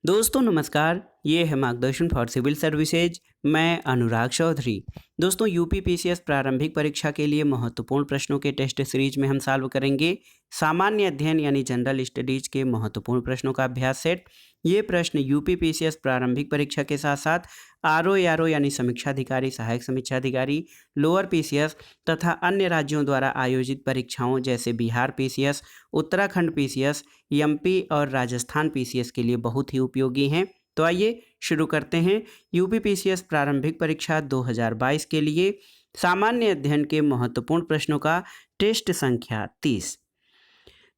दोस्तों नमस्कार, ये है मार्गदर्शन फॉर सिविल सर्विसेज। मैं अनुराग चौधरी। दोस्तों यूपीपीसीएस प्रारंभिक परीक्षा के लिए महत्वपूर्ण प्रश्नों के टेस्ट सीरीज में हम सॉल्व करेंगे सामान्य अध्ययन यानी जनरल स्टडीज के महत्वपूर्ण प्रश्नों का अभ्यास सेट। ये प्रश्न यूपीपीसीएस प्रारंभिक परीक्षा के साथ साथ आरओ यानी समीक्षा अधिकारी, सहायक समीक्षा अधिकारी, लोअर पीसीएस तथा अन्य राज्यों द्वारा आयोजित परीक्षाओं जैसे Bihar PCS, Uttarakhand PCS, MP और राजस्थान पीसीएस के लिए बहुत ही उपयोगी हैं। तो आइए शुरू करते हैं यूपीपीसीएस प्रारंभिक परीक्षा 2022 के लिए सामान्य अध्ययन के महत्वपूर्ण प्रश्नों का टेस्ट संख्या 30।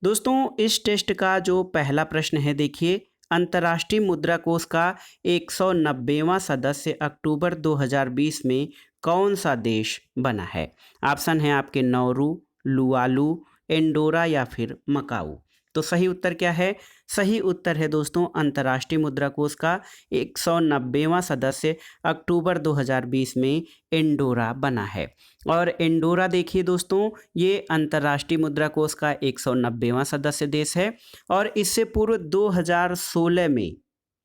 दोस्तों इस टेस्ट का जो पहला प्रश्न है, देखिए, अंतर्राष्ट्रीय मुद्रा कोष का 190वां सदस्य अक्टूबर 2020 में कौन सा देश बना है? ऑप्शन है आपके नौरू, लुआलू, एंडोरा या फिर मकाऊ। तो सही उत्तर क्या है? सही उत्तर है दोस्तों अंतर्राष्ट्रीय मुद्रा कोष का 190वां सदस्य अक्टूबर 2020 में एंडोरा बना है। और एंडोरा देखिए दोस्तों, ये अंतर्राष्ट्रीय मुद्रा कोष का 190वां सदस्य देश है। और इससे पूर्व 2016 में,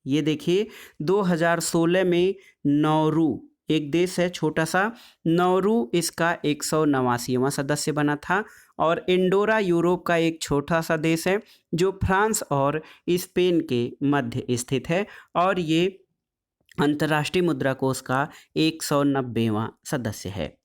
ये देखिए 2016 में नौरू एक देश है छोटा सा, नौरू इसका 189वां सदस्य बना था। और एंडोरा यूरोप का एक छोटा सा देश है जो फ्रांस और स्पेन के मध्य स्थित है और ये अंतर्राष्ट्रीय मुद्रा कोष का 190वां सदस्य है।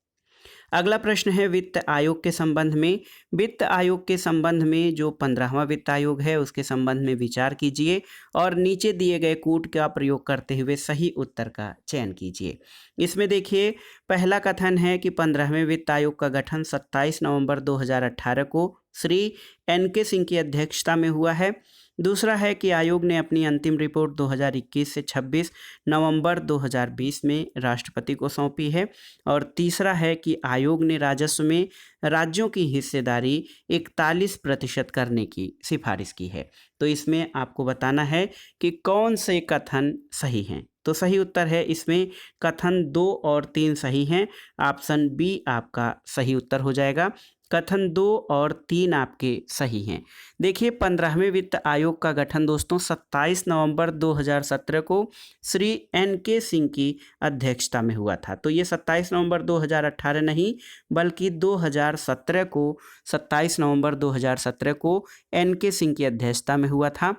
अगला प्रश्न है वित्त आयोग के संबंध में। वित्त आयोग के संबंध में जो 15वां वित्त आयोग है उसके संबंध में विचार कीजिए और नीचे दिए गए कूट का प्रयोग करते हुए सही उत्तर का चयन कीजिए। इसमें देखिए पहला कथन है कि 15वें वित्त आयोग का गठन 27 नवंबर 2018 को श्री एन.के. सिंह की अध्यक्षता में हुआ है। दूसरा है कि आयोग ने अपनी अंतिम रिपोर्ट 2021 से 26 नवंबर 2020 में राष्ट्रपति को सौंपी है। और तीसरा है कि आयोग ने राजस्व में राज्यों की हिस्सेदारी 41% करने की सिफारिश की है। तो इसमें आपको बताना है कि कौन से कथन सही हैं। तो सही उत्तर है इसमें कथन 2 और 3 सही हैं। ऑप्शन बी आपका सही उत्तर हो जाएगा। कथन 2 और 3 आपके सही हैं। देखिए 15वें वित्त आयोग का गठन दोस्तों 27 नवंबर 2017 को श्री एन.के. सिंह की अध्यक्षता में हुआ था। तो ये 27 नवंबर 2018 नहीं बल्कि 2017 को 27 नवंबर 2017 को एन.के. सिंह की अध्यक्षता में हुआ था।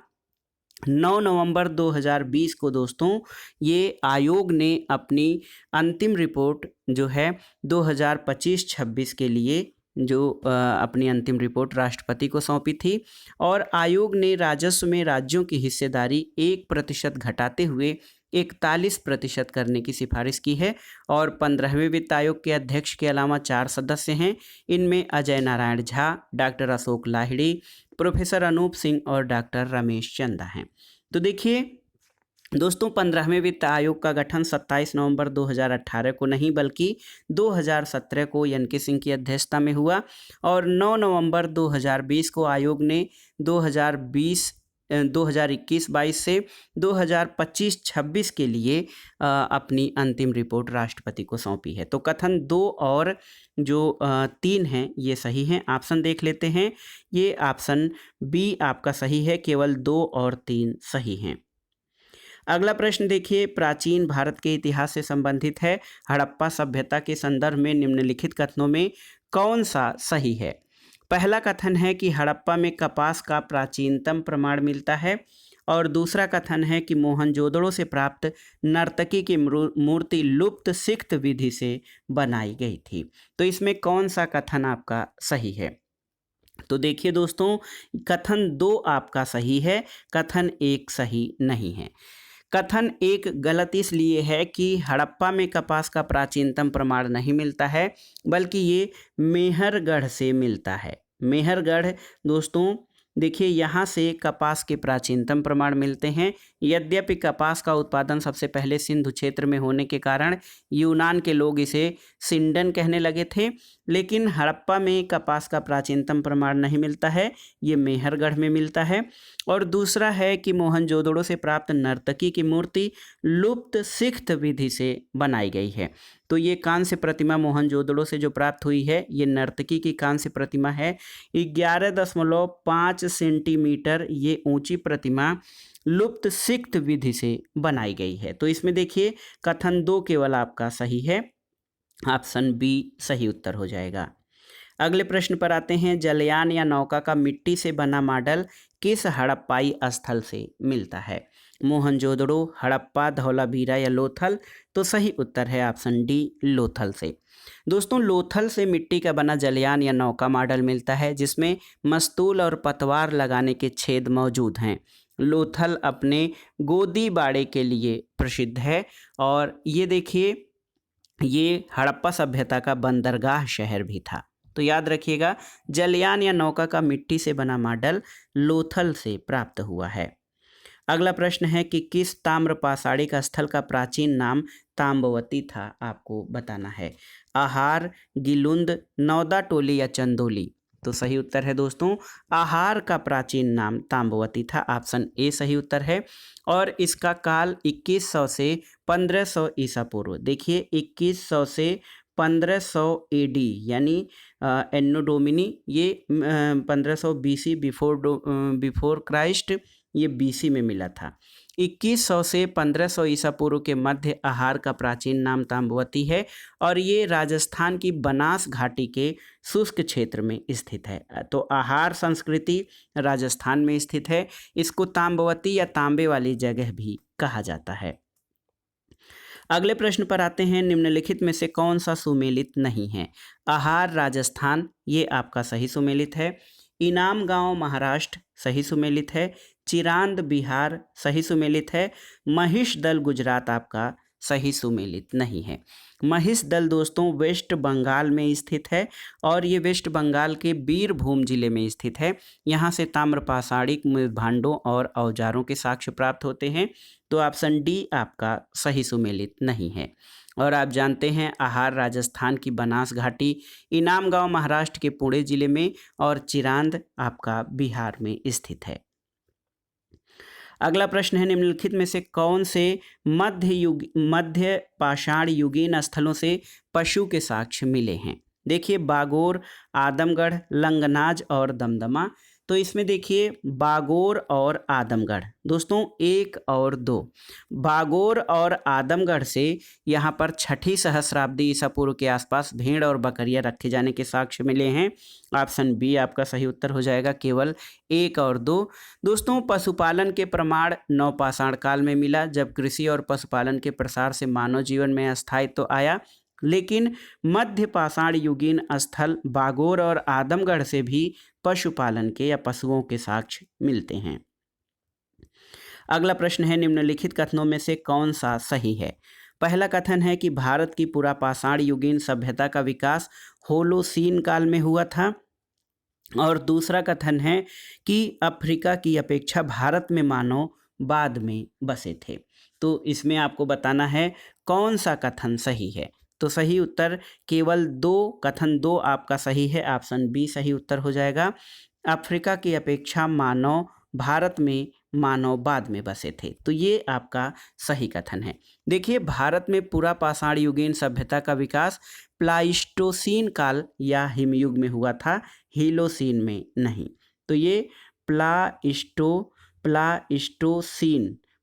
9 नवंबर 2020 को दोस्तों ये आयोग ने अपनी अंतिम रिपोर्ट जो है 2025-26 के लिए जो अपनी अंतिम रिपोर्ट राष्ट्रपति को सौंपी थी। और आयोग ने राजस्व में राज्यों की हिस्सेदारी 1% घटाते हुए 41% करने की सिफारिश की है। और 15वें वित्त आयोग के अध्यक्ष के अलावा 4 सदस्य हैं। इनमें अजय नारायण झा, डॉक्टर अशोक लाहिड़ी, प्रोफेसर अनूप सिंह और डॉक्टर रमेश चंदा हैं। तो देखिए दोस्तों 15वें वित्त आयोग का गठन 27 नवंबर 2018 को नहीं बल्कि 2017 को एन.के. सिंह की अध्यक्षता में हुआ। और 9 नवंबर 2020 को आयोग ने 2021-22 से 2025-26 के लिए अपनी अंतिम रिपोर्ट राष्ट्रपति को सौंपी है। तो कथन 2 और जो 3 हैं ये सही हैं। ऑप्शन देख लेते हैं। ये ऑप्शन बी आपका सही है, केवल 2 और 3 सही हैं। अगला प्रश्न देखिए प्राचीन भारत के इतिहास से संबंधित है। हड़प्पा सभ्यता के संदर्भ में निम्नलिखित कथनों में कौन सा सही है? पहला कथन है कि हड़प्पा में कपास का प्राचीनतम प्रमाण मिलता है। और दूसरा कथन है कि मोहनजोदड़ो से प्राप्त नर्तकी की मूर्ति लुप्त सिक्त विधि से बनाई गई थी। तो इसमें कौन सा कथन आपका सही है? तो देखिए दोस्तों कथन 2 आपका सही है, कथन 1 सही नहीं है। कथन 1 गलत इसलिए है कि हड़प्पा में कपास का प्राचीनतम प्रमाण नहीं मिलता है बल्कि ये मेहरगढ़ से मिलता है। मेहरगढ़ दोस्तों देखिए यहाँ से कपास के प्राचीनतम प्रमाण मिलते हैं। यद्यपि कपास का उत्पादन सबसे पहले सिंधु क्षेत्र में होने के कारण यूनान के लोग इसे सिंडन कहने लगे थे, लेकिन हड़प्पा में कपास का प्राचीनतम प्रमाण नहीं मिलता है, ये मेहरगढ़ में मिलता है। और दूसरा है कि मोहनजोदड़ो से प्राप्त नर्तकी की मूर्ति लुप्त सिक्त विधि से बनाई गई है। तो ये कांस्य प्रतिमा मोहनजोदड़ो से जो प्राप्त हुई है ये नर्तकी की कांस्य प्रतिमा है। 11.5 सेंटीमीटर ये ऊंची प्रतिमा लुप्त सिक्त विधि से बनाई गई है। तो इसमें देखिए कथन 2 केवल आपका सही है, ऑप्शन बी सही उत्तर हो जाएगा। अगले प्रश्न पर आते हैं, जलयान या नौका का मिट्टी से बना मॉडल किस हड़प्पाई स्थल से मिलता है? मोहनजोदड़ो, हड़प्पा, धौलावीरा या लोथल? तो सही उत्तर है ऑप्शन डी लोथल से। दोस्तों लोथल से मिट्टी का बना जलयान या नौका मॉडल मिलता है जिसमें मस्तूल और पतवार लगाने के छेद मौजूद हैं। लोथल अपने गोदी बाड़े के लिए प्रसिद्ध है और ये देखिए ये हड़प्पा सभ्यता का बंदरगाह शहर भी था। तो याद रखिएगा जलयान या नौका का मिट्टी से बना मॉडल लोथल से प्राप्त हुआ है। अगला प्रश्न है कि किस ताम्र पाषाणिक स्थल का प्राचीन नाम ताम्बवती था? आपको बताना है। आहार, गिलुंद, नौदा टोली या चंदोली? तो सही उत्तर है दोस्तों आहार का प्राचीन नाम ताम्बवती था, ऑप्शन ए सही उत्तर है। और इसका काल 2100 से 1500 ईसा पूर्व, देखिए 2100 से 1500 एडी यानी एन्नो डोमिनी, ये 1500 बीसी बिफोर क्राइस्ट, ये बीसी में मिला था। 2100 से 1500 ईसा पूर्व के मध्य आहार का प्राचीन नाम ताम्बवती है और ये राजस्थान की बनास घाटी के शुष्क क्षेत्र में स्थित है। तो आहार संस्कृति राजस्थान में स्थित है। इसको ताम्बवती या तांबे वाली जगह भी कहा जाता है। अगले प्रश्न पर आते हैं, निम्नलिखित में से कौन सा सुमेलित नहीं है? आहार राजस्थान, ये आपका सही सुमेलित है। इनाम गांव महाराष्ट्र, सही सुमेलित है। चिरांद बिहार, सही सुमेलित है। महिष दल गुजरात आपका सही सुमेलित नहीं है। महिष दल दोस्तों वेस्ट बंगाल में स्थित है और ये वेस्ट बंगाल के बीरभूम जिले में स्थित है। यहाँ से ताम्रपाषाणिक भांडों और औजारों के साक्ष्य प्राप्त होते हैं। तो ऑप्शन डी आपका सही सुमेलित नहीं है। और आप जानते हैं आहार राजस्थान की बनास घाटी, इनाम गांव महाराष्ट्र के पुणे जिले में और चिरांद आपका बिहार में स्थित है। अगला प्रश्न है, निम्नलिखित में से कौन से मध्य पाषाण युगीन स्थलों से पशु के साक्ष्य मिले हैं? देखिए बागोर, आदमगढ़, लंगनाज और दमदमा। तो इसमें देखिए बागोर और आदमगढ़ दोस्तों 1 और 2, बागोर और आदमगढ़ से यहाँ पर 6ठी सहस्राब्दी ईसा पूर्व के आसपास भेड़ और बकरियां रखे जाने के साक्ष्य मिले हैं। ऑप्शन बी आपका सही उत्तर हो जाएगा, केवल 1 और 2। दोस्तों पशुपालन के प्रमाण नवपाषाण काल में मिला जब कृषि और पशुपालन के प्रसार से मानव जीवन में स्थायित्व आया, लेकिन मध्य पाषाण युगीन स्थल बागोर और आदमगढ़ से भी पशुपालन के या पशुओं के साक्ष्य मिलते हैं। अगला प्रश्न है, निम्नलिखित कथनों में से कौन सा सही है? पहला कथन है कि भारत की पुरापाषाण युगीन सभ्यता का विकास होलोसीन काल में हुआ था और दूसरा कथन है कि अफ्रीका की अपेक्षा भारत में मानव बाद में बसे थे। तो इसमें आपको बताना है कौन सा कथन सही है। तो सही उत्तर केवल 2, कथन 2 आपका सही है, ऑप्शन बी सही उत्तर हो जाएगा। अफ्रीका की अपेक्षा मानव भारत में मानव बाद में बसे थे, तो ये आपका सही कथन है। देखिए भारत में पुरापाषाण युगीन सभ्यता का विकास प्लाइस्टोसीन काल या हिमयुग में हुआ था, हीलोसीन में नहीं। तो ये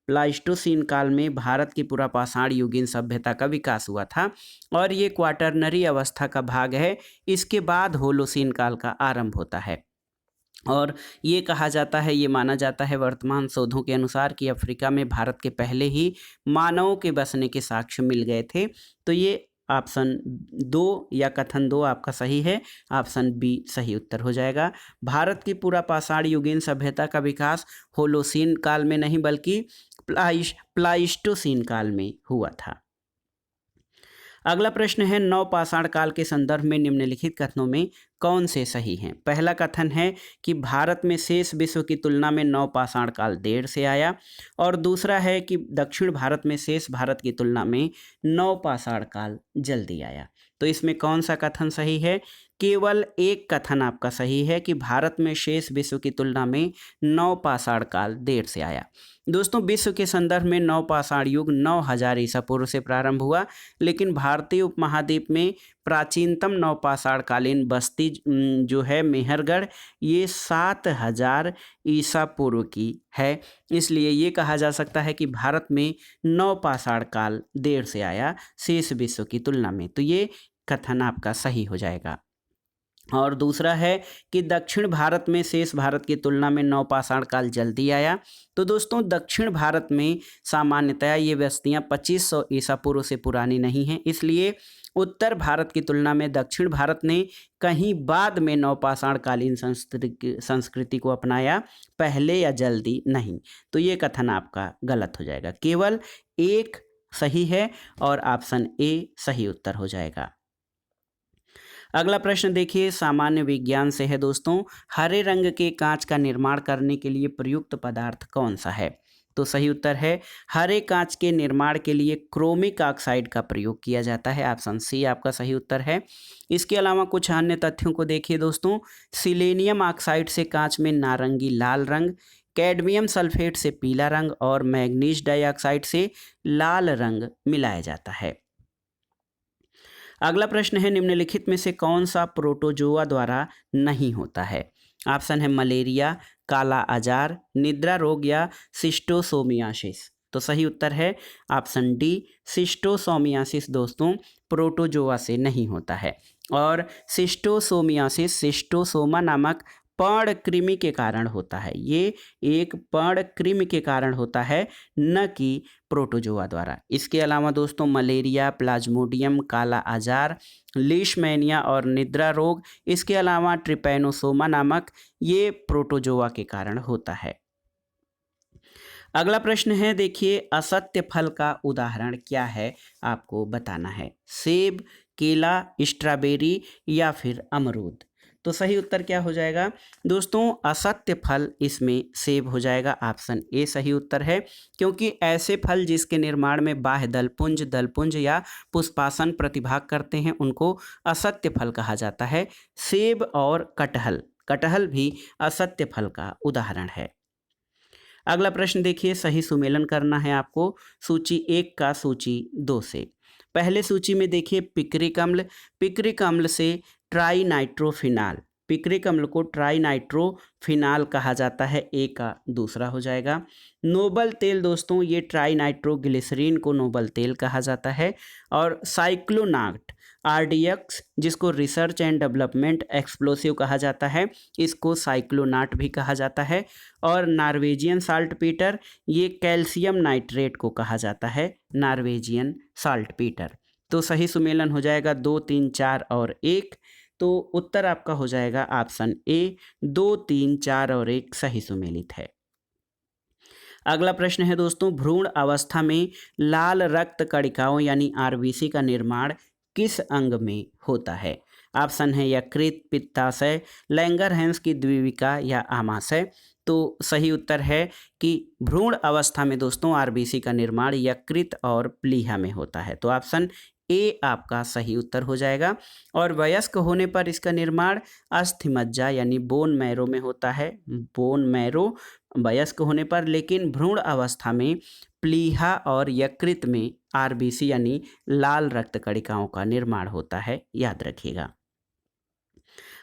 प्लाइस्टोसीन काल में भारत की पुरापाषाण युगीन सभ्यता का विकास हुआ था और ये क्वाटरनरी अवस्था का भाग है। इसके बाद होलोसीन काल का आरंभ होता है और ये कहा जाता है, ये माना जाता है वर्तमान शोधों के अनुसार कि अफ्रीका में भारत के पहले ही मानवों के बसने के साक्ष्य मिल गए थे। तो ये ऑप्शन 2 या कथन 2 आपका सही है, ऑप्शन बी सही उत्तर हो जाएगा। भारत की पुरापाषाण युगीन सभ्यता का विकास होलोसीन काल में नहीं बल्कि प्लाइस्टोसीन काल में हुआ था। अगला प्रश्न है, नवपाषाण काल के संदर्भ में निम्नलिखित कथनों में कौन से सही हैं? पहला कथन है कि भारत में शेष विश्व की तुलना में नवपाषाण काल देर से आया और दूसरा है कि दक्षिण भारत में शेष भारत की तुलना में नवपाषाण काल जल्दी आया। तो इसमें कौन सा कथन सही है? केवल एक कथन आपका सही है कि भारत में शेष विश्व की तुलना में नवपाषाण काल देर से आया। दोस्तों, विश्व के संदर्भ में नवपाषाण युग 9000 ईसा पूर्व से प्रारंभ हुआ, लेकिन भारतीय उपमहाद्वीप में प्राचीनतम नवपाषाण कालीन बस्ती जो है मेहरगढ़, ये 7000 ईसा पूर्व की है। इसलिए ये कहा जा सकता है कि भारत में नवपाषाण काल देर से आया शेष विश्व की तुलना में। तो ये कथन आपका सही हो जाएगा। और दूसरा है कि दक्षिण भारत में शेष भारत की तुलना में नवपाषाण काल जल्दी आया। तो दोस्तों, दक्षिण भारत में सामान्यतया ये बस्तियां 2500 ईसा पूर्व से पुरानी नहीं हैं, इसलिए उत्तर भारत की तुलना में दक्षिण भारत ने कहीं बाद में नवपाषाण कालीन संस्कृति को अपनाया, पहले या जल्दी नहीं। तो ये कथन आपका गलत हो जाएगा। केवल एक सही है और ऑप्शन ए सही उत्तर हो जाएगा। अगला प्रश्न देखिए, सामान्य विज्ञान से है दोस्तों। हरे रंग के कांच का निर्माण करने के लिए प्रयुक्त पदार्थ कौन सा है? तो सही उत्तर है हरे कांच के निर्माण के लिए क्रोमिक ऑक्साइड का प्रयोग किया जाता है। ऑप्शन सी आपका सही उत्तर है। इसके अलावा कुछ अन्य तथ्यों को देखिए दोस्तों। सिलेनियम ऑक्साइड से कांच में नारंगी लाल रंग, कैडमियम सल्फेट से पीला रंग और मैग्नीज डाइऑक्साइड से लाल रंग मिलाया जाता है। अगला प्रश्न है, निम्नलिखित में से कौन सा प्रोटोजोआ द्वारा नहीं होता है? ऑप्शन है मलेरिया, काला अजार, निद्रा रोग या सिस्टोसोमियासिस। तो सही उत्तर है ऑप्शन डी, सिस्टोसोमियासिस दोस्तों प्रोटोजोआ से नहीं होता है। और सिस्टोसोमियासिस सिस्टोसोमा नामक पर्णकृमि के कारण होता है। ये एक पर्णकृमि के कारण होता है, न कि प्रोटोजोआ द्वारा। इसके अलावा दोस्तों मलेरिया, प्लाज्मोडियम, काला आजार, लीशमैनिया और निद्रा रोग, इसके अलावा ट्रिपैनोसोमा नामक, ये प्रोटोजोआ के कारण होता है। अगला प्रश्न है देखिए, असत्य फल का उदाहरण क्या है आपको बताना है। सेब, केला, स्ट्रॉबेरी या फिर अमरूद। तो सही उत्तर क्या हो जाएगा दोस्तों? असत्य फल इसमें सेब हो जाएगा। ऑप्शन ए सही उत्तर है, क्योंकि ऐसे फल जिसके निर्माण में बाह्य दलपुंज या पुष्पासन प्रतिभाग करते हैं उनको असत्य फल कहा जाता है। सेब और कटहल भी असत्य फल का उदाहरण है। अगला प्रश्न देखिए, सही सुमेलन करना है आपको सूची 1 का सूची 2 से। पहले सूची में देखिए पिक्रिक अम्ल से ट्राइनाइट्रोफिनाल, पिक्रिक अम्ल को ट्राइनाइट्रोफिनाल कहा जाता है। ए का दूसरा हो जाएगा। नोबल तेल दोस्तों, ये ट्राइनाइट्रोग्लिसरीन को नोबल तेल कहा जाता है। और साइक्लोनाट आरडीएक्स, जिसको रिसर्च एंड डेवलपमेंट एक्सप्लोसिव कहा जाता है, इसको साइक्लोनाट भी कहा जाता है। और नॉर्वेजियन साल्टपीटर, ये कैल्शियम नाइट्रेट को कहा जाता है, नॉर्वेजियन साल्टपीटर। तो सही सुमेलन हो जाएगा 2, 3, 4 और 1। तो उत्तर आपका हो जाएगा ऑप्शन ए, 2, 3, 4 और 1 सही सुमेलित है। अगला प्रश्न है दोस्तों, भ्रूण अवस्था में लाल रक्त कणिकाओं यानी आरबीसी का निर्माण किस अंग में होता है? ऑप्शन है यकृत, पित्ताशय, लैंगरहैंस की द्विविका या आमाशय। तो सही उत्तर है कि भ्रूण अवस्था में दोस्तों आरबीसी का निर्माण यकृत और प्लीहा में होता है। तो ऑप्शन ए आपका सही उत्तर हो जाएगा। और वयस्क होने पर इसका निर्माण अस्थिमज्जा यानी बोन मैरो में होता है, बोन मैरो वयस्क होने पर। लेकिन भ्रूण अवस्था में प्लीहा और यकृत में आरबीसी यानी लाल रक्त कणिकाओं का निर्माण होता है, याद रखिएगा।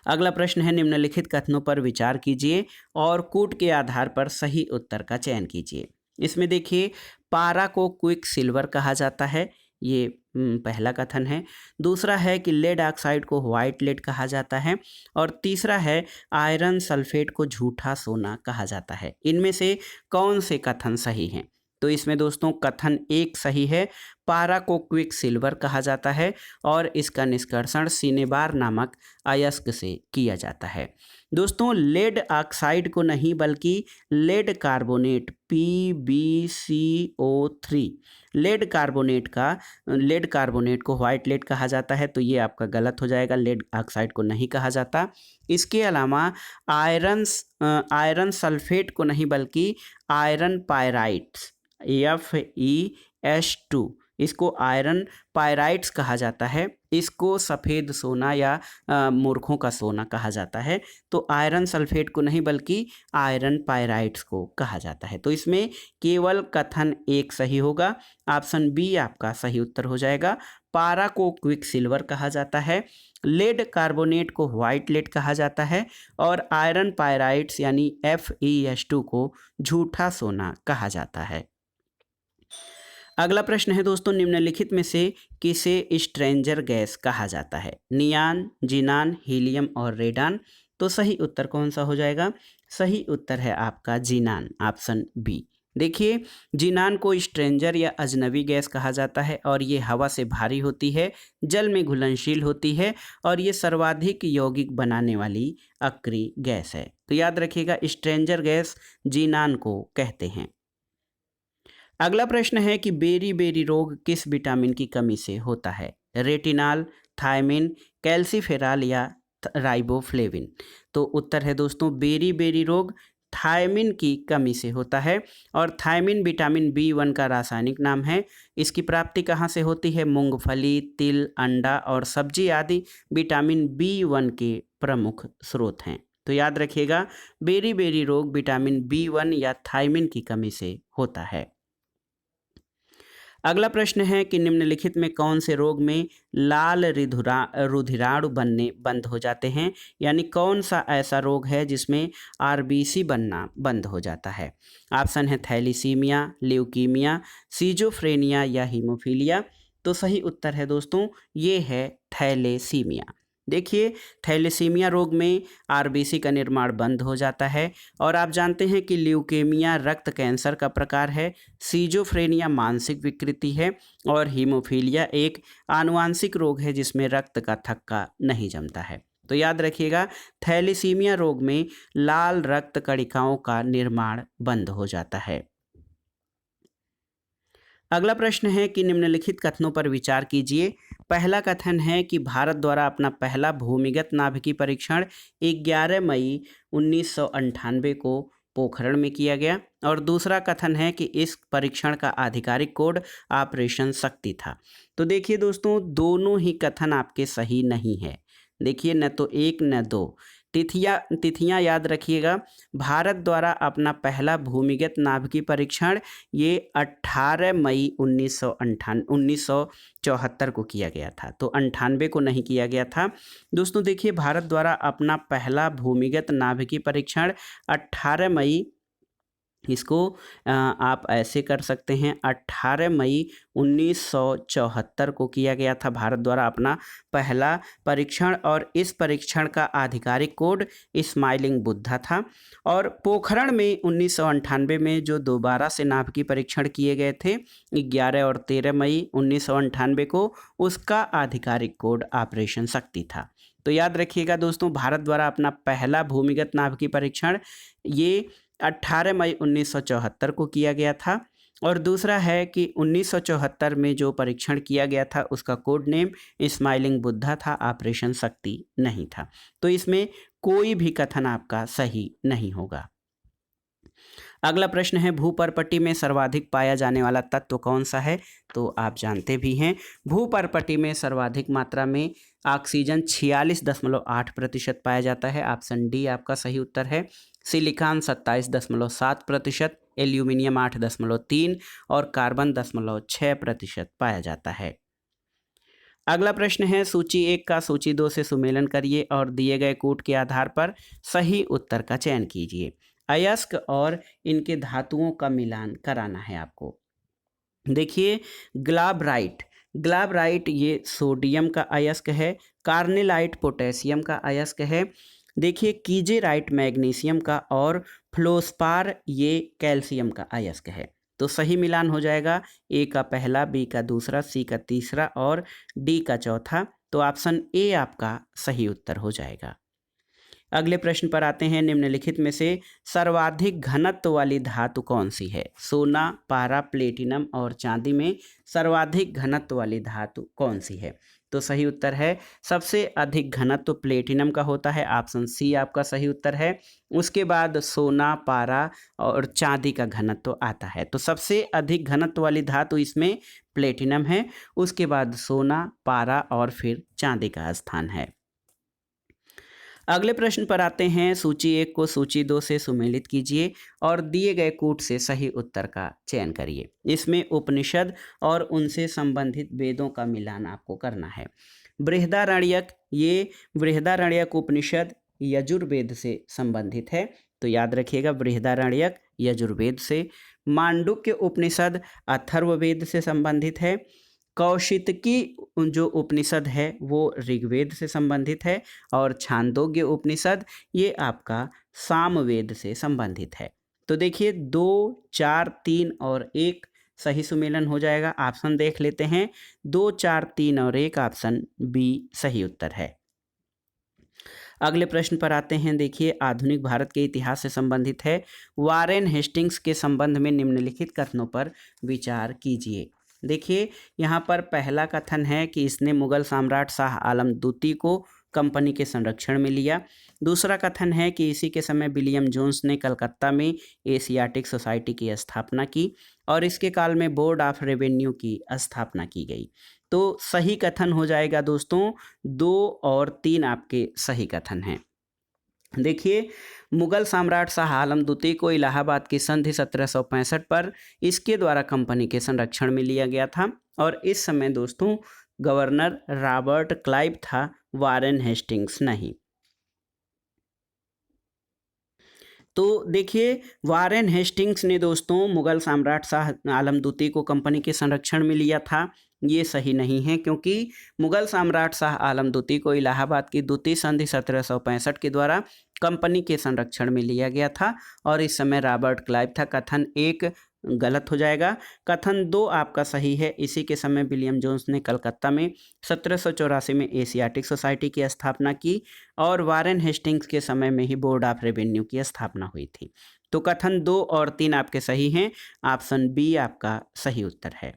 अगला प्रश्न है, निम्नलिखित कथनों पर विचार कीजिए और कूट के आधार पर सही उत्तर का चयन कीजिए। इसमें देखिए, पारा को क्विक सिल्वर कहा जाता है, ये पहला कथन है। दूसरा है कि लेड ऑक्साइड को व्हाइट लेड कहा जाता है। और तीसरा है आयरन सल्फेट को झूठा सोना कहा जाता है। इनमें से कौन से कथन सही हैं? तो इसमें दोस्तों कथन 1 सही है, पारा को क्विक सिल्वर कहा जाता है और इसका निष्कर्षण सिनेबार नामक अयस्क से किया जाता है। दोस्तों लेड ऑक्साइड को नहीं बल्कि lead carbonate PbCO3, lead carbonate को व्हाइट लेड कहा जाता है। तो ये आपका गलत हो जाएगा, लेड ऑक्साइड को नहीं कहा जाता। इसके अलावा आयरन सल्फेट को नहीं बल्कि आयरन पायराइट्स FeS2, इसको आयरन पायराइट्स कहा जाता है। इसको सफ़ेद सोना या मूर्खों का सोना कहा जाता है। तो आयरन सल्फेट को नहीं बल्कि आयरन पायराइट्स को कहा जाता है। तो इसमें केवल कथन एक सही होगा। ऑप्शन बी आपका सही उत्तर हो जाएगा। पारा को क्विक सिल्वर कहा जाता है, लेड कार्बोनेट को व्हाइट लेड कहा जाता है और आयरन पायराइट्स यानी FeS2 को झूठा सोना कहा जाता है। अगला प्रश्न है दोस्तों, निम्नलिखित में से किसे स्ट्रेंजर गैस कहा जाता है? नियान, जिनान, हीलियम और रेडान। तो सही उत्तर कौन सा हो जाएगा? सही उत्तर है आपका जिनान, ऑप्शन बी। देखिए, जिनान को स्ट्रेंजर या अजनबी गैस कहा जाता है और ये हवा से भारी होती है, जल में घुलनशील होती है और ये सर्वाधिक यौगिक बनाने वाली अक्रिय गैस है। तो याद रखिएगा, स्ट्रेंजर गैस जिनान को कहते हैं। अगला प्रश्न है कि बेरी बेरी रोग किस विटामिन की कमी से होता है? रेटिनॉल, थायमिन, कैल्सीफेरॉल या राइबोफ्लेविन। तो उत्तर है दोस्तों, बेरी बेरी रोग थायमिन की कमी से होता है और थायमिन विटामिन B1 का रासायनिक नाम है। इसकी प्राप्ति कहाँ से होती है? मूंगफली, तिल, अंडा और सब्जी आदि विटामिन B1 के प्रमुख स्रोत हैं। तो याद रखिएगा, बेरी बेरी रोग विटामिन B1 या थायमिन की कमी से होता है। अगला प्रश्न है कि निम्नलिखित में कौन से रोग में लाल रुधिराणु बनने बंद हो जाते हैं? यानी कौन सा ऐसा रोग है जिसमें RBC बनना बंद हो जाता है? ऑप्शन है थैलीसीमिया, ल्यूकीमिया, सीजोफ्रेनिया या हीमोफीलिया। तो सही उत्तर है दोस्तों, ये है थैलेसीमिया। देखिए, थैलेसीमिया रोग में RBC का निर्माण बंद हो जाता है और आप जानते हैं कि ल्यूकेमिया रक्त कैंसर का प्रकार है, सीजोफ्रेनिया मानसिक विकृति है और हीमोफीलिया एक आनुवांशिक रोग है जिसमें रक्त का थक्का नहीं जमता है। तो याद रखिएगा, थैलेसीमिया रोग में लाल रक्त कणिकाओं का निर्माण बंद हो जाता है। अगला प्रश्न है कि निम्नलिखित कथनों पर विचार कीजिए। पहला कथन है कि भारत द्वारा अपना पहला भूमिगत नाभिकीय परीक्षण 11 मई 1998 को पोखरण में किया गया और दूसरा कथन है कि इस परीक्षण का आधिकारिक कोड ऑपरेशन शक्ति था। तो देखिए दोस्तों, दोनों ही कथन आपके सही नहीं है। देखिए, न तो एक न दो। तिथियां याद रखिएगा। भारत द्वारा अपना पहला भूमिगत नाभिकीय परीक्षण ये 18 मई 1974 को किया गया था। तो 98 को नहीं किया गया था। दोस्तों देखिए, भारत द्वारा अपना पहला भूमिगत नाभिकीय परीक्षण 18 मई, इसको आप ऐसे कर सकते हैं, 18 मई 1974 को किया गया था भारत द्वारा अपना पहला परीक्षण और इस परीक्षण का आधिकारिक कोड स्माइलिंग बुद्धा था। और पोखरण में 1998 में जो दोबारा से नाभिकीय परीक्षण किए गए थे 11 और 13 मई 1998 को, उसका आधिकारिक कोड ऑपरेशन शक्ति था। तो याद रखिएगा दोस्तों, भारत द्वारा अपना पहला भूमिगत नाभिकीय परीक्षण ये 18 मई 1974 को किया गया था और दूसरा है कि 1974 में जो परीक्षण किया गया था उसका कोड नेम स्माइलिंग बुद्धा था, ऑपरेशन शक्ति नहीं था। तो इसमें कोई भी कथन आपका सही नहीं होगा। अगला प्रश्न है, भूपर्पटी में सर्वाधिक पाया जाने वाला तत्व कौन सा है? तो आप जानते भी हैं, भूपर्पटी में सर्वाधिक मात्रा में ऑक्सीजन 46.8% पाया जाता है। ऑप्शन डी आपका सही उत्तर है। सिलिकॉन 27.7%, एल्यूमिनियम 8.3 और कार्बन 0.6% पाया जाता है। अगला प्रश्न है, सूची 1 का सूची 2 से सुमेलन करिए और दिए गए कूट के आधार पर सही उत्तर का चयन कीजिए। अयस्क और इनके धातुओं का मिलान कराना है आपको। देखिए, ग्लाब्राइट ये सोडियम का अयस्क है, कार्नेलाइट पोटेशियम का अयस्क है। देखिए, कीजेराइट मैग्नीशियम का और फ्लोस्पार ये कैल्शियम का अयस्क है। तो सही मिलान हो जाएगा ए का पहला, बी का दूसरा, सी का तीसरा और डी का चौथा। तो ऑप्शन ए आपका सही उत्तर हो जाएगा। अगले प्रश्न पर आते हैं, निम्नलिखित में से सर्वाधिक घनत्व वाली धातु कौन सी है? सोना, पारा, प्लेटिनम और चांदी में सर्वाधिक घनत्व वाली धातु कौन सी है? तो सही उत्तर है सबसे अधिक घनत्व प्लेटिनम का होता है, ऑप्शन सी आपका सही उत्तर है। उसके बाद सोना, पारा और चांदी का घनत्व आता है। तो सबसे अधिक घनत्व वाली धातु इसमें प्लेटिनम है, उसके बाद सोना, पारा और फिर चांदी का स्थान है। अगले प्रश्न पर आते हैं। सूची 1 को सूची 2 से सुमेलित कीजिए और दिए गए कूट से सही उत्तर का चयन करिए। इसमें उपनिषद और उनसे संबंधित वेदों का मिलान आपको करना है। बृहदारण्यक, ये बृहदारण्यक उपनिषद यजुर्वेद से संबंधित है, तो याद रखिएगा बृहदारण्यक यजुर्वेद से। मांडुक्य उपनिषद अथर्ववेद से संबंधित है। कौशितकी जो उपनिषद है वो ऋग्वेद से संबंधित है और छांदोग्य उपनिषद ये आपका सामवेद से संबंधित है। तो देखिए 2, 4, 3 और 1 सही सुमेलन हो जाएगा। ऑप्शन देख लेते हैं। 2, 4, 3 और 1 ऑप्शन बी सही उत्तर है। अगले प्रश्न पर आते हैं। देखिए आधुनिक भारत के इतिहास से संबंधित है। वारेन हेस्टिंग्स के संबंध में निम्नलिखित कथनों पर विचार कीजिए। देखिए यहाँ पर पहला कथन है कि इसने मुगल सम्राट शाह आलम द्वितीय को कंपनी के संरक्षण में लिया। दूसरा कथन है कि इसी के समय विलियम जोन्स ने कलकत्ता में एशियाटिक सोसाइटी की स्थापना की और इसके काल में बोर्ड ऑफ रेवेन्यू की स्थापना की गई। तो सही कथन हो जाएगा दोस्तों 2 और 3 आपके सही कथन हैं। देखिए मुगल सम्राट शाह आलम द्वितीय को इलाहाबाद की संधि 1765 पर इसके द्वारा कंपनी के संरक्षण में लिया गया था और इस समय दोस्तों गवर्नर रॉबर्ट क्लाइव था, वारेन हेस्टिंग्स नहीं। तो देखिए वारेन हेस्टिंग्स ने दोस्तों मुगल सम्राट शाह आलम द्वितीय को कंपनी के संरक्षण में लिया था, ये सही नहीं है, क्योंकि मुगल सम्राट शाह आलम द्वितीय को इलाहाबाद की द्वितीय संधि 1765 के द्वारा कंपनी के संरक्षण में लिया गया था और इस समय रॉबर्ट क्लाइव था। कथन 1 गलत हो जाएगा। कथन 2 आपका सही है। इसी के समय विलियम जोन्स ने कलकत्ता में 1784 में एशियाटिक सोसाइटी की स्थापना की और वारेन हेस्टिंग्स के समय में ही बोर्ड ऑफ रेवेन्यू की स्थापना हुई थी। तो कथन 2 और 3 आपके सही हैं। ऑप्शन बी आपका सही उत्तर है।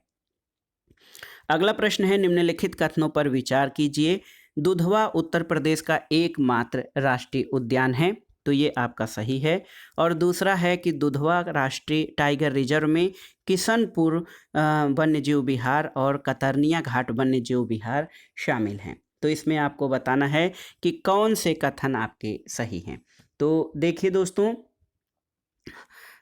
अगला प्रश्न है निम्नलिखित कथनों पर विचार कीजिए। दुधवा उत्तर प्रदेश का एकमात्र राष्ट्रीय उद्यान है, तो ये आपका सही है। और दूसरा है कि दुधवा राष्ट्रीय टाइगर रिजर्व में किशनपुर वन्यजीव विहार और कतरनिया घाट वन्यजीव विहार शामिल हैं। तो इसमें आपको बताना है कि कौन से कथन आपके सही हैं। तो देखिए दोस्तों,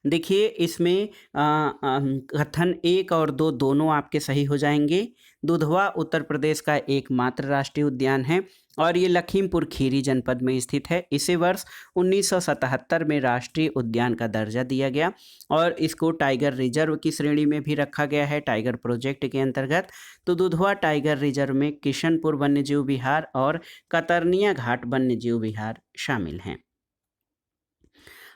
देखिए इसमें कथन 1 और 2 दोनों आपके सही हो जाएंगे। दुधवा उत्तर प्रदेश का एकमात्र राष्ट्रीय उद्यान है और ये लखीमपुर खीरी जनपद में स्थित है। इसे वर्ष 1977 में राष्ट्रीय उद्यान का दर्जा दिया गया और इसको टाइगर रिजर्व की श्रेणी में भी रखा गया है टाइगर प्रोजेक्ट के अंतर्गत। तो दुधवा टाइगर रिजर्व में किशनपुर वन्यजीव विहार और कतरनिया घाट वन्यजीव विहार शामिल हैं।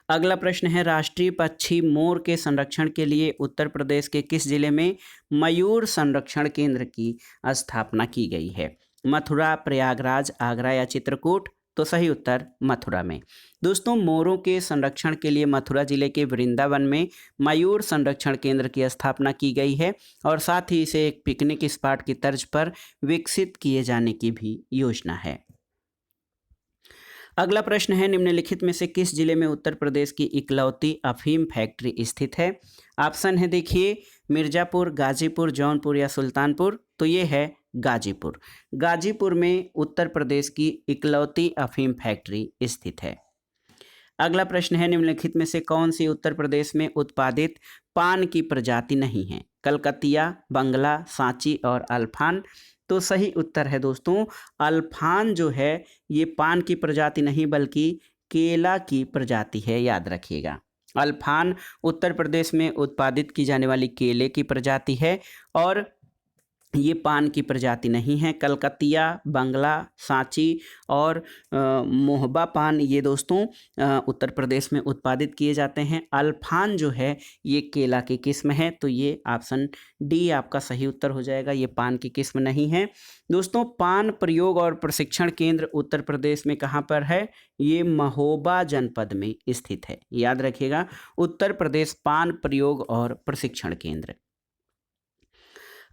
अगला प्रश्न है राष्ट्रीय पक्षी मोर के संरक्षण के लिए उत्तर प्रदेश के किस जिले में मयूर संरक्षण केंद्र की स्थापना की गई है? मथुरा, प्रयागराज, आगरा या चित्रकूट? तो सही उत्तर मथुरा में। दोस्तों मोरों के संरक्षण के लिए मथुरा जिले के वृंदावन में मयूर संरक्षण केंद्र की स्थापना की गई है और साथ ही इसे एक पिकनिक स्पॉट की तर्ज पर विकसित किए जाने की भी योजना है। अगला प्रश्न है निम्नलिखित में से किस जिले में उत्तर प्रदेश की इकलौती अफीम फैक्ट्री स्थित है? ऑप्शन है देखिए मिर्जापुर, गाजीपुर, जौनपुर या सुल्तानपुर। तो ये है गाजीपुर। गाजीपुर में उत्तर प्रदेश की इकलौती अफीम फैक्ट्री स्थित है। अगला प्रश्न है निम्नलिखित में से कौन सी उत्तर प्रदेश में उत्पादित पान की प्रजाति नहीं है? कलकतिया, बंगला, सांची और अल्फान। तो सही उत्तर है दोस्तों अल्फान जो है ये पान की प्रजाति नहीं बल्कि केला की प्रजाति है, याद रखिएगा। अल्फान उत्तर प्रदेश में उत्पादित की जाने वाली केले की प्रजाति है और ये पान की प्रजाति नहीं है। कलकतिया, बंगला, सांची और मोहबा पान ये दोस्तों उत्तर प्रदेश में उत्पादित किए जाते हैं। अल्फान जो है ये केला की किस्म है, तो ये ऑप्शन डी आपका सही उत्तर हो जाएगा। ये पान की किस्म नहीं है। दोस्तों पान प्रयोग और प्रशिक्षण केंद्र उत्तर प्रदेश में कहाँ पर है? ये महोबा जनपद में स्थित है, याद रखिएगा। उत्तर प्रदेश पान प्रयोग और प्रशिक्षण केंद्र।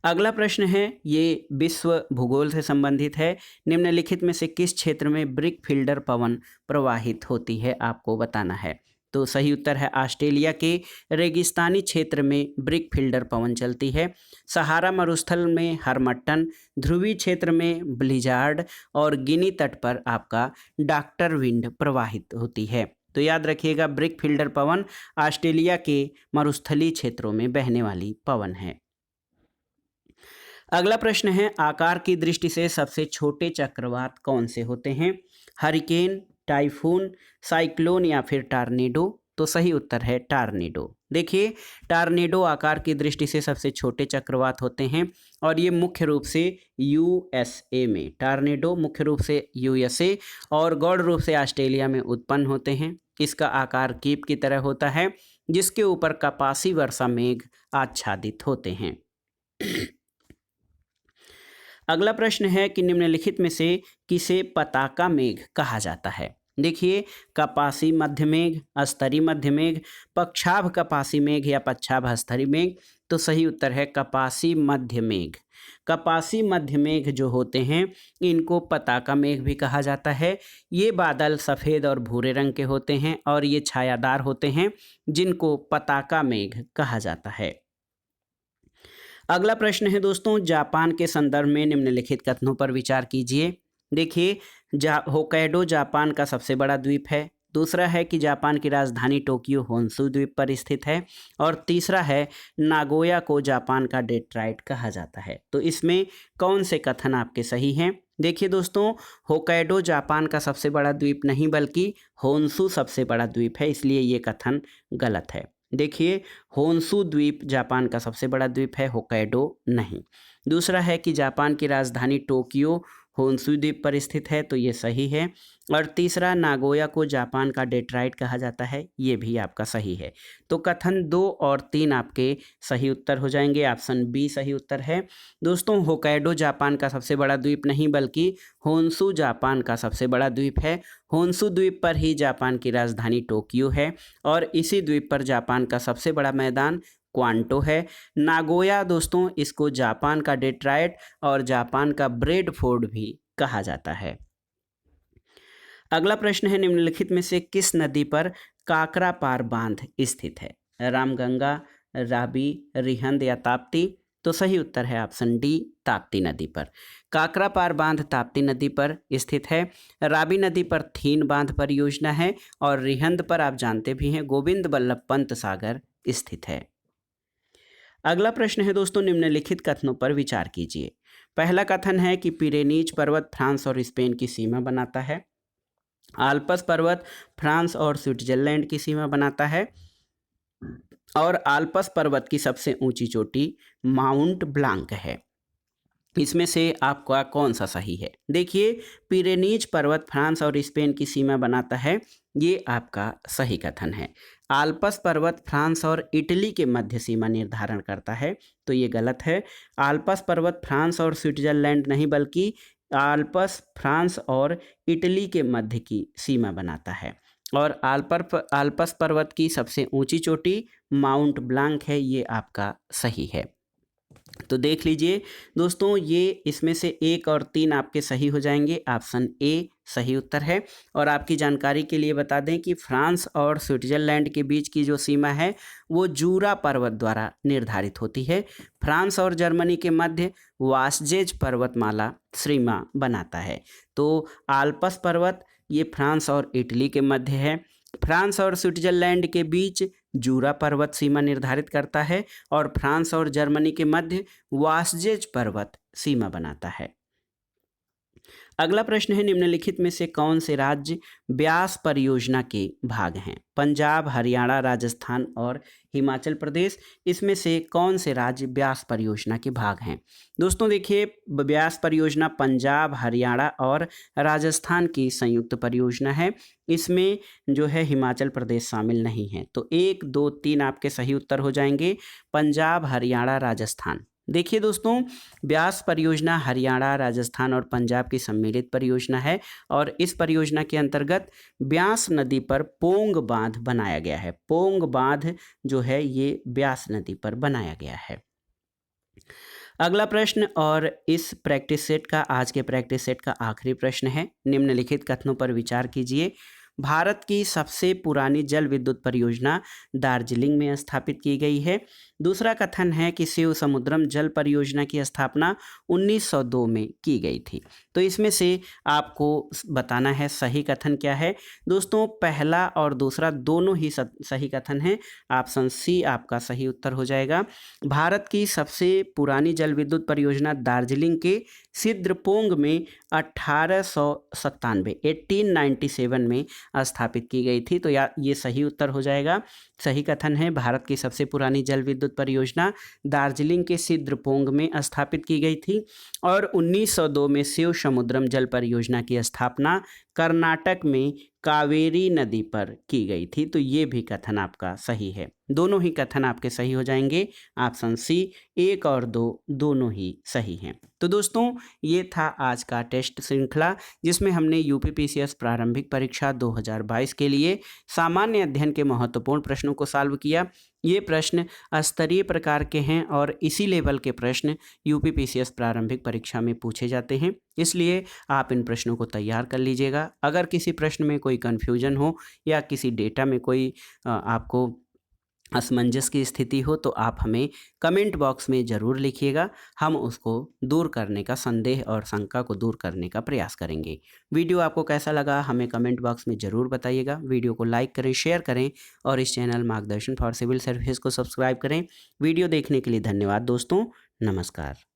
अगला प्रश्न है, ये विश्व भूगोल से संबंधित है। निम्नलिखित में से किस क्षेत्र में ब्रिक फील्डर पवन प्रवाहित होती है, आपको बताना है। तो सही उत्तर है ऑस्ट्रेलिया के रेगिस्तानी क्षेत्र में ब्रिक फील्डर पवन चलती है। सहारा मरुस्थल में हरमट्टन, ध्रुवीय क्षेत्र में ब्लिजार्ड और गिनी तट पर आपका डॉक्टर विंड प्रवाहित होती है। तो याद रखिएगा, ब्रिक फील्डर पवन ऑस्ट्रेलिया के मरुस्थलीय क्षेत्रों में बहने वाली पवन है। अगला प्रश्न है, आकार की दृष्टि से सबसे छोटे चक्रवात कौन से होते हैं? हरिकेन, टाइफून, साइक्लोन या फिर टार्नेडो? तो सही उत्तर है टार्नेडो। देखिए, टार्नेडो आकार की दृष्टि से सबसे छोटे चक्रवात होते हैं और ये मुख्य रूप से यूएसए में, टार्नेडो मुख्य रूप से यूएसए और गौण रूप से ऑस्ट्रेलिया में उत्पन्न होते हैं। इसका आकार कीप की तरह होता है, जिसके ऊपर कपासी वर्षा मेघ आच्छादित होते हैं। अगला प्रश्न है कि निम्नलिखित में से किसे पताका मेघ कहा जाता है? देखिए, कपासी मध्य मेघ, अस्तरी मध्य मेघ, पक्षाभ कपासी मेघ या पक्षाभ अस्तरी मेघ? तो सही उत्तर है कपासी मध्य मेघ। कपासी मध्य मेघ जो होते हैं, इनको पताका मेघ भी कहा जाता है। ये बादल सफ़ेद और भूरे रंग के होते हैं और ये छायादार होते हैं, जिनको पताका मेघ कहा जाता है। अगला प्रश्न है दोस्तों, जापान के संदर्भ में निम्नलिखित कथनों पर विचार कीजिए। देखिए, होक्काइडो जापान का सबसे बड़ा द्वीप है। दूसरा है कि जापान की राजधानी टोक्यो होन्शु द्वीप पर स्थित है। और तीसरा है, नागोया को जापान का डेट्रॉइट कहा जाता है। तो इसमें कौन से कथन आपके सही हैं? देखिए दोस्तों, होक्काइडो जापान का सबसे बड़ा द्वीप नहीं बल्कि होन्शु सबसे बड़ा द्वीप है, इसलिए ये कथन गलत है। देखिए, होन्शु द्वीप जापान का सबसे बड़ा द्वीप है, होक्काइडो नहीं। दूसरा है कि जापान की राजधानी टोक्यो होन्शु द्वीप पर स्थित है, तो ये सही है। और तीसरा, नागोया को जापान का डेट्रॉइट कहा जाता है, ये भी आपका सही है। तो कथन 2 और 3 आपके सही उत्तर हो जाएंगे। ऑप्शन बी सही उत्तर है। दोस्तों, होक्काइडो जापान का सबसे बड़ा द्वीप नहीं बल्कि होन्शु जापान का सबसे बड़ा द्वीप है। होन्शु द्वीप पर ही जापान की राजधानी टोक्यो है और इसी द्वीप पर जापान का सबसे बड़ा मैदान क्वांटो है। नागोया दोस्तों, इसको जापान का डेट्रॉइट और जापान का ब्रेडफोर्ड भी कहा जाता है। अगला प्रश्न है, निम्नलिखित में से किस नदी पर काकरापार बांध स्थित है? रामगंगा, राबी, रिहंद या ताप्ती? तो सही उत्तर है ऑप्शन डी, ताप्ती नदी पर। काकरापार बांध ताप्ती नदी पर स्थित है। राबी नदी पर थीन बांध परियोजना है और रिहंद पर आप जानते भी हैं गोविंद बल्लभ पंत सागर स्थित है। अगला प्रश्न है दोस्तों, निम्नलिखित कथनों पर विचार कीजिए। पहला कथन है कि पिरेनीज पर्वत फ्रांस और स्पेन की सीमा बनाता है। आल्प्स पर्वत फ्रांस और स्विट्जरलैंड की सीमा बनाता है। और आल्प्स पर्वत की सबसे ऊंची चोटी माउंट ब्लांक है। इसमें से आपका कौन सा सही है? देखिए, पिरेनीज पर्वत फ्रांस और स्पेन की सीमा बनाता है, ये आपका सही कथन है। आल्प्स पर्वत फ्रांस और इटली के मध्य सीमा निर्धारण करता है, तो ये गलत है। आल्प्स पर्वत फ्रांस और स्विट्जरलैंड नहीं बल्कि आल्प्स फ्रांस और इटली के मध्य की सीमा बनाता है। और आल्प्स पर्वत की सबसे ऊंची चोटी माउंट ब्लांक है, ये आपका सही है। तो देख लीजिए दोस्तों, ये इसमें से 1 और 3 आपके सही हो जाएंगे। ऑप्शन ए सही उत्तर है। और आपकी जानकारी के लिए बता दें कि फ्रांस और स्विट्जरलैंड के बीच की जो सीमा है वो जूरा पर्वत द्वारा निर्धारित होती है। फ्रांस और जर्मनी के मध्य वासजेज पर्वतमाला सीमा बनाता है। तो आल्प्स पर्वत ये फ्रांस और इटली के मध्य है। फ्रांस और स्विट्जरलैंड के बीच जूरा पर्वत सीमा निर्धारित करता है और फ्रांस और जर्मनी के मध्य वासजेज पर्वत सीमा बनाता है। अगला प्रश्न है, निम्नलिखित में से कौन से राज्य ब्यास परियोजना के भाग हैं? पंजाब, हरियाणा, राजस्थान और हिमाचल प्रदेश। इसमें से कौन से राज्य ब्यास परियोजना के भाग हैं? दोस्तों देखिए, ब्यास परियोजना पंजाब, हरियाणा और राजस्थान की संयुक्त परियोजना है। इसमें जो है हिमाचल प्रदेश शामिल नहीं है। तो 1, 2, 3 आपके सही उत्तर हो जाएंगे, पंजाब, हरियाणा, राजस्थान। देखिए दोस्तों, ब्यास परियोजना हरियाणा, राजस्थान और पंजाब की सम्मिलित परियोजना है और इस परियोजना के अंतर्गत ब्यास नदी पर पोंग बांध बनाया गया है। पोंग बांध जो है ये ब्यास नदी पर बनाया गया है। अगला प्रश्न और इस प्रैक्टिस सेट का आज के प्रैक्टिस सेट का आखिरी प्रश्न है। निम्नलिखित कथनों पर विचार कीजिए। भारत की सबसे पुरानी जल विद्युत परियोजना दार्जिलिंग में स्थापित की गई है। दूसरा कथन है कि शिव समुद्रम जल परियोजना की स्थापना 1902 में की गई थी। तो इसमें से आपको बताना है सही कथन क्या है। दोस्तों पहला और दूसरा दोनों ही सही कथन है। ऑप्शन सी आपका सही उत्तर हो जाएगा। भारत की सबसे पुरानी जल विद्युत परियोजना दार्जिलिंग के सिद्रपोंग में 1897 में स्थापित की गई थी। तो ये सही उत्तर हो जाएगा। सही कथन है, भारत की सबसे पुरानी जल विद्युत परियोजना दार्जिलिंग के सिद्रपोंग में स्थापित की गई थी और 1902 में शिव समुद्रम जल परियोजना की स्थापना कर्नाटक में कावेरी नदी पर की गई थी। तो ये भी कथन आपका सही है। दोनों ही कथन आपके सही हो जाएंगे। ऑप्शन सी 1 और 2 दोनों ही सही हैं। तो दोस्तों ये था आज का टेस्ट श्रृंखला जिसमें हमने यूपीपीसीएस प्रारंभिक परीक्षा 2022 के लिए सामान्य अध्ययन के महत्वपूर्ण प्रश्नों को सॉल्व किया। ये प्रश्न स्तरीय प्रकार के हैं और इसी लेवल के प्रश्न यूपीपीसीएस प्रारंभिक परीक्षा में पूछे जाते हैं, इसलिए आप इन प्रश्नों को तैयार कर लीजिएगा। अगर किसी प्रश्न में कोई कन्फ्यूजन हो या किसी डेटा में कोई आपको असमंजस की स्थिति हो तो आप हमें कमेंट बॉक्स में ज़रूर लिखिएगा। हम उसको दूर करने का, संदेह और शंका को दूर करने का प्रयास करेंगे। वीडियो आपको कैसा लगा हमें कमेंट बॉक्स में ज़रूर बताइएगा। वीडियो को लाइक करें, शेयर करें और इस चैनल मार्गदर्शन फॉर सिविल सर्विसेज को सब्सक्राइब करें। वीडियो देखने के लिए धन्यवाद दोस्तों। नमस्कार।